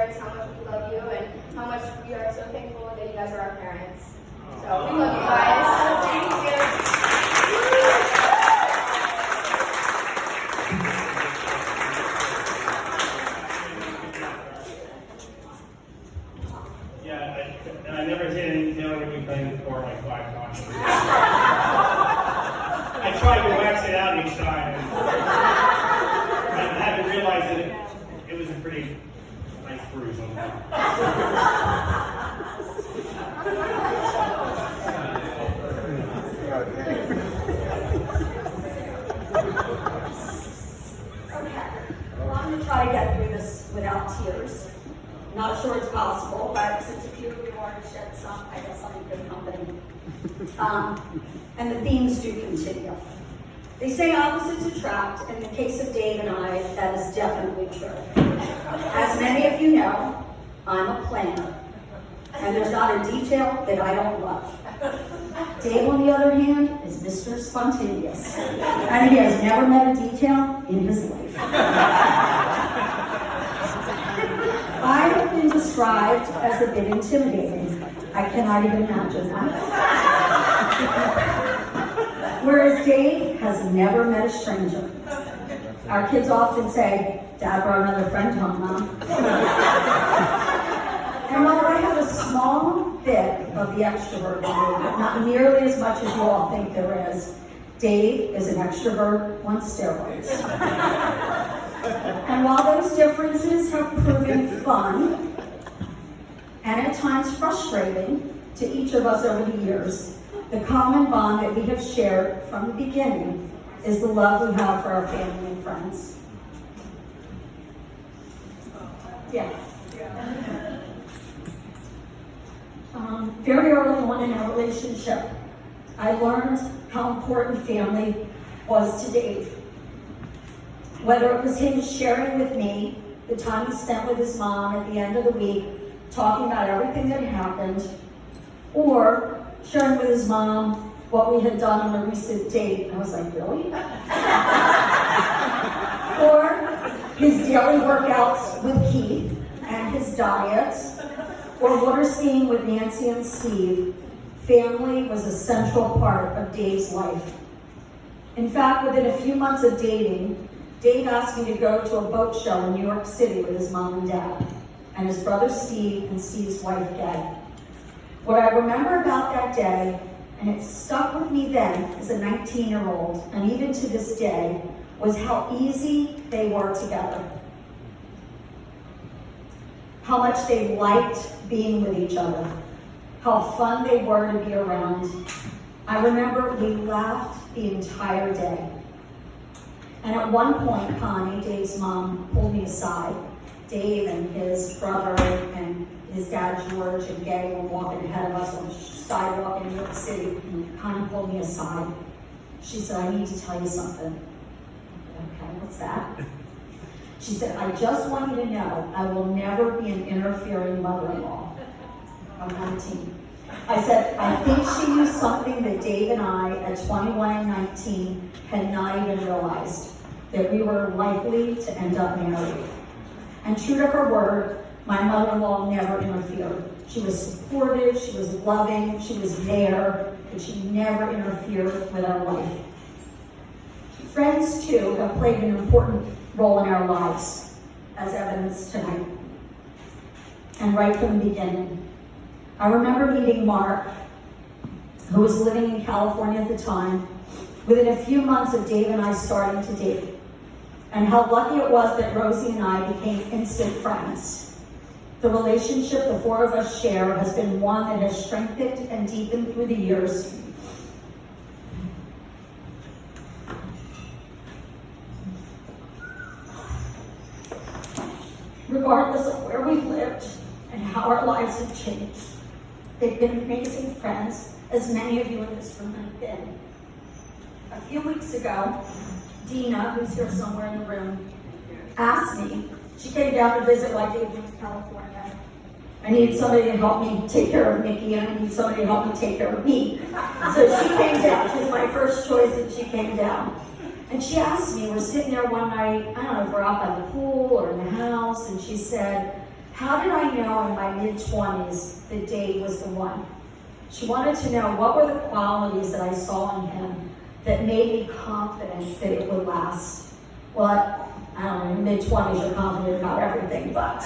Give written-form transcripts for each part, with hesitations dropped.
parents how much we love you and how much we are so thankful that you guys are our parents. So we love you guys. Thank you. Yeah, I never seen any Taylor when we played before like 5 times. I tried to wax it out each time. And I had to realize that it was a pretty nice bruise on that. Okay, well, I'm going to try to get through this without tears. Not sure it's possible, but since a few of you already shed some, I guess I'm in good company. And the themes do continue. They say opposites attract. In the case of Dave and I, that is definitely true. As many of you know, I'm a planner, and there's not a detail that I don't love. Dave, on the other hand, is Mr. Spontaneous, and he has never met a detail in his life. I have been described as a bit intimidating. I cannot even imagine that. Whereas Dave has never met a stranger. Our kids often say, Dad brought another friend home, Mom. And while I have a small bit of the extrovert in me, but not nearly as much as you all think there is, Dave is an extrovert on steroids. And while those differences have proven fun, and at times frustrating to each of us over the years, the common bond that we have shared from the beginning is the love we have for our family and friends. Yeah. Very early on in our relationship, I learned how important family was to Dave. Whether it was him sharing with me the time he spent with his mom at the end of the week, talking about everything that happened, or sharing with his mom what we had done on a recent date. I was like, really? Or his daily workouts with Keith and his diet, or water skiing with Nancy and Steve. Family was a central part of Dave's life. In fact, within a few months of dating, Dave asked me to go to a boat show in New York City with his mom and dad, and his brother Steve and Steve's wife, Deb. What I remember about that day, and it stuck with me then as a 19-year-old, and even to this day, was how easy they were together. How much they liked being with each other. How fun they were to be around. I remember we laughed the entire day. And at one point, Connie, Dave's mom, pulled me aside. Dave and his brother and his dad, George, and Gay were walking ahead of us on the sidewalk in New York City, and Connie pulled me aside. She said, I need to tell you something. Okay, what's that? She said, I just want you to know I will never be an interfering mother-in-law. I'm 19. I said, I think she knew something that Dave and I, at 21 and 19, had not even realized, that we were likely to end up married. And true to her word, my mother-in-law never interfered. She was supportive, she was loving, she was there, but she never interfered with our life. Friends, too, have played an important role in our lives, as evidenced tonight. And right from the beginning. I remember meeting Mark, who was living in California at the time, within a few months of Dave and I starting to date. And how lucky it was that Rosie and I became instant friends. The relationship the four of us share has been one that has strengthened and deepened through the years. Regardless of where we've lived and how our lives have changed, they've been amazing friends, as many of you in this room have been. A few weeks ago, Dina, who's here somewhere in the room, asked me, she came down to visit while Dave went to California. I needed somebody to help me take care of Mickey, and I needed somebody to help me take care of me. So she came down. She was my first choice, and she came down. And she asked me, we're sitting there one night, I don't know if we're out by the pool or in the house, and she said, How did I know in my mid-20s that Dave was the one? She wanted to know what were the qualities that I saw in him that made me confident that it would last. Well, I don't know, in mid-20s you're confident about everything, but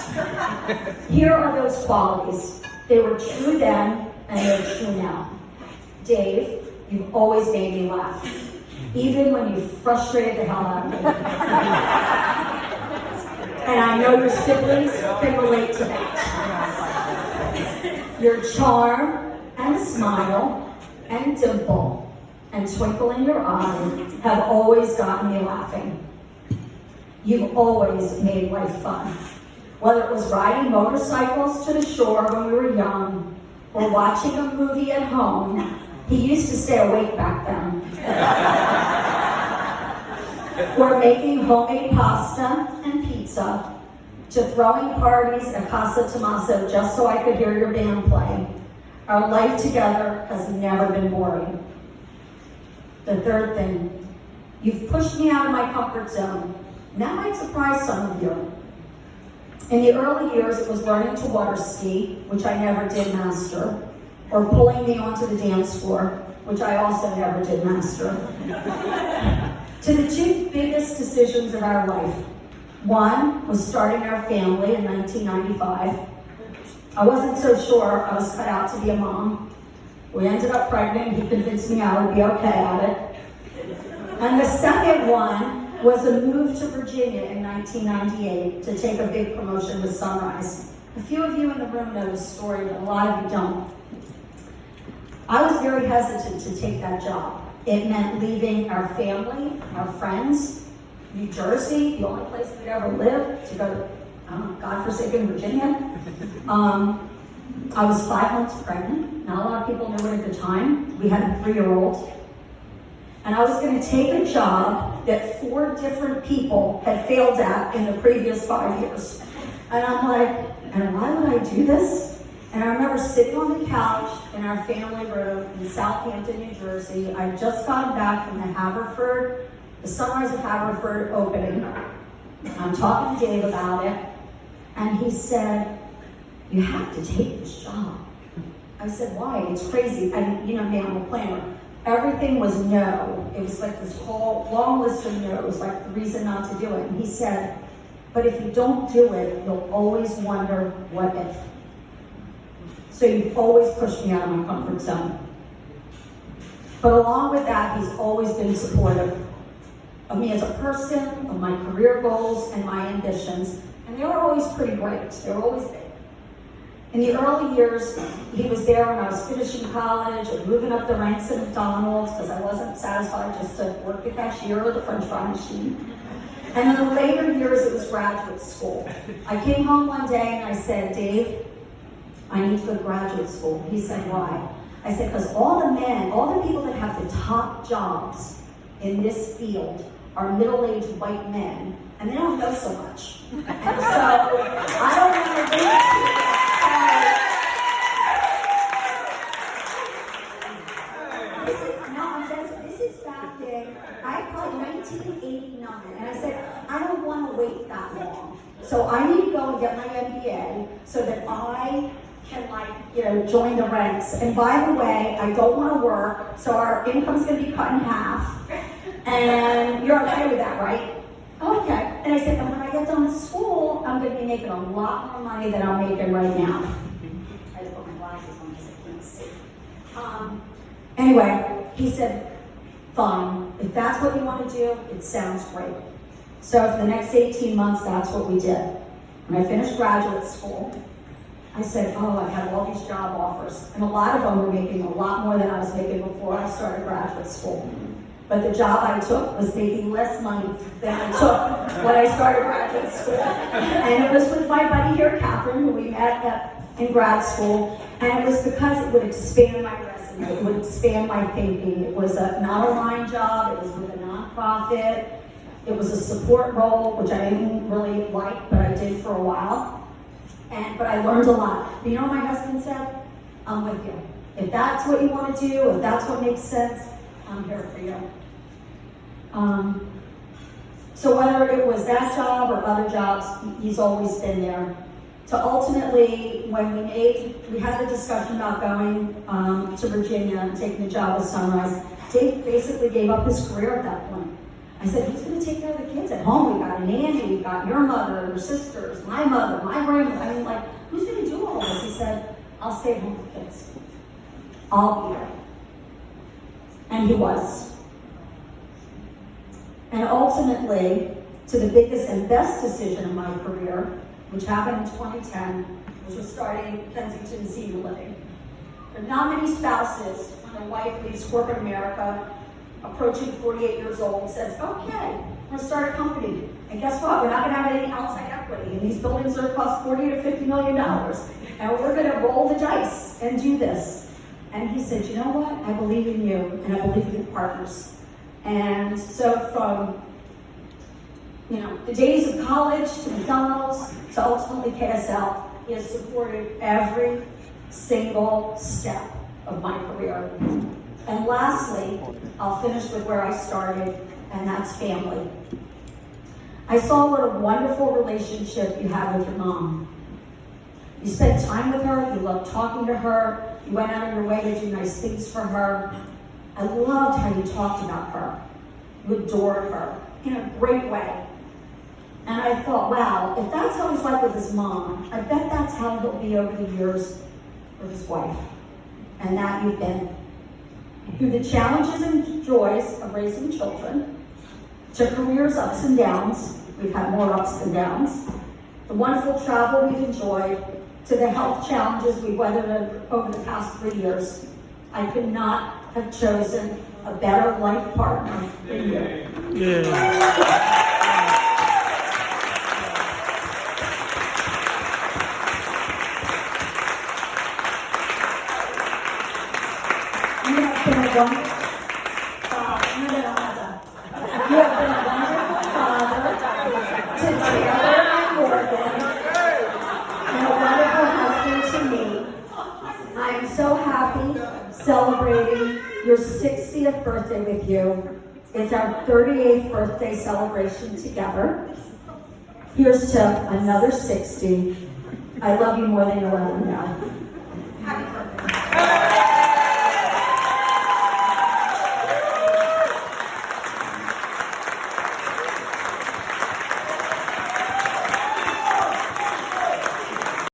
here are those qualities. They were true then, and they're true now. Dave, you've always made me laugh, even when you frustrated the hell out of me. And I know your siblings can relate to that. Your charm and smile and dimple and twinkle in your eye have always gotten me laughing. You've always made life fun. Whether it was riding motorcycles to the shore when we were young, or watching a movie at home. He used to stay awake back then. Or making homemade pasta and pizza, to throwing parties at Tomasso just so I could hear your band play. Our life together has never been boring. The third thing, you've pushed me out of my comfort zone. And that might surprise some of you. In the early years, it was learning to water ski, which I never did master, or pulling me onto the dance floor, which I also never did master. To the two biggest decisions of our life. One was starting our family in 1995. I wasn't so sure I was cut out to be a mom. We ended up pregnant. He convinced me I would be okay at it. And the second one was a move to Virginia in 1998 to take a big promotion with Sunrise. A few of you in the room know the story, but a lot of you don't. I was very hesitant to take that job. It meant leaving our family, our friends, New Jersey, the only place we'd ever lived, to go to godforsaken Virginia. I was 5 months pregnant. Not a lot of people knew it at the time. We had a 3-year-old. And I was going to take a job that 4 different people had failed at in the previous 5 years. And I'm like, and why would I do this? And I remember sitting on the couch in our family room in Southampton, New Jersey. I'd just gotten back from the Sunrise of Haverford opening. I'm talking to Dave about it, and he said, you have to take this job. I said, why? It's crazy. I'm a planner. Everything was no. It was like this whole long list of no's, like the reason not to do it. And he said, but if you don't do it, you'll always wonder what if. So you've always pushed me out of my comfort zone. But along with that, he's always been supportive of me as a person, of my career goals and my ambitions. And they were always pretty great. They were always big. In the early years, he was there when I was finishing college and moving up the ranks at McDonald's because I wasn't satisfied just to work the cashier or the French fry machine. And in the later years, it was graduate school. I came home one day and I said, Dave, I need to go to graduate school. He said, why? I said, because all the people that have the top jobs in this field are middle-aged white men, and they don't know so much. And so, I don't want to do this is back in, I called 1989, and I said, I don't want to wait that long. So I need to go and get my MBA so that I can join the ranks. And by the way, I don't want to work, so our income's going to be cut in half. And you're okay with that, right? Okay. And I said, and when I get done with school, I'm going to be making a lot more money than I'm making right now. I had to put my glasses on because I couldn't see. Anyway, he said, fine. If that's what you want to do, it sounds great. So for the next 18 months, that's what we did. When I finished graduate school, I said, I had all these job offers. And a lot of them were making a lot more than I was making before I started graduate school. But the job I took was making less money than I took when I started graduate school. And it was with my buddy here, Catherine, who we met in grad school. And it was because it would expand my resume. It would expand my thinking. It was not a line job. It was with a nonprofit. It was a support role, which I didn't really like, but I did for a while. But I learned a lot. But you know what my husband said? I'm with you. If that's what you want to do, if that's what makes sense, I'm here for you. So whether it was that job or other jobs, he's always been there to ultimately, when we had the discussion about going to Virginia and taking the job with Sunrise, Dave basically gave up his career at that point. I said, who's going to take care of the kids at home? We've got a nanny, we've got your mother, your sisters, my mother, my grandmother. I mean, like, who's going to do all this? He said, I'll stay home with the kids. I'll be there. And he was. And ultimately, to the biggest and best decision of my career, which happened in 2010, which was starting Kensington Senior Living. There are not many spouses, when a wife leaves corporate America, approaching 48 years old, says, okay, we're going to start a company. And guess what? We're not going to have any outside equity. And these buildings are cost $40 to $50 million. And we're going to roll the dice and do this. And he said, you know what? I believe in you, and I believe in your partners. And so from the days of college to McDonald's to ultimately KSL, he has supported every single step of my career. And lastly, I'll finish with where I started, and that's family. I saw what a wonderful relationship you have with your mom. You spent time with her, you loved talking to her, you went out of your way to do nice things for her. I loved how you talked about her. You adored her in a great way. And I thought, wow, if that's how he's like with his mom, I bet that's how he'll be over the years with his wife. And that you've been. Through the challenges and joys of raising children, to careers ups and downs, we've had more ups than downs, the wonderful travel we've enjoyed, to the health challenges we've weathered over the past 3 years, I could not have chosen a better life partner than you. Yeah. You have been a wonderful father. You have been a wonderful father to Taylor and Morgan, and a wonderful husband to me. I am so happy celebrating your 60th birthday with you. It's our 38th birthday celebration together. Here's to another 60. I love you more than you'll ever know.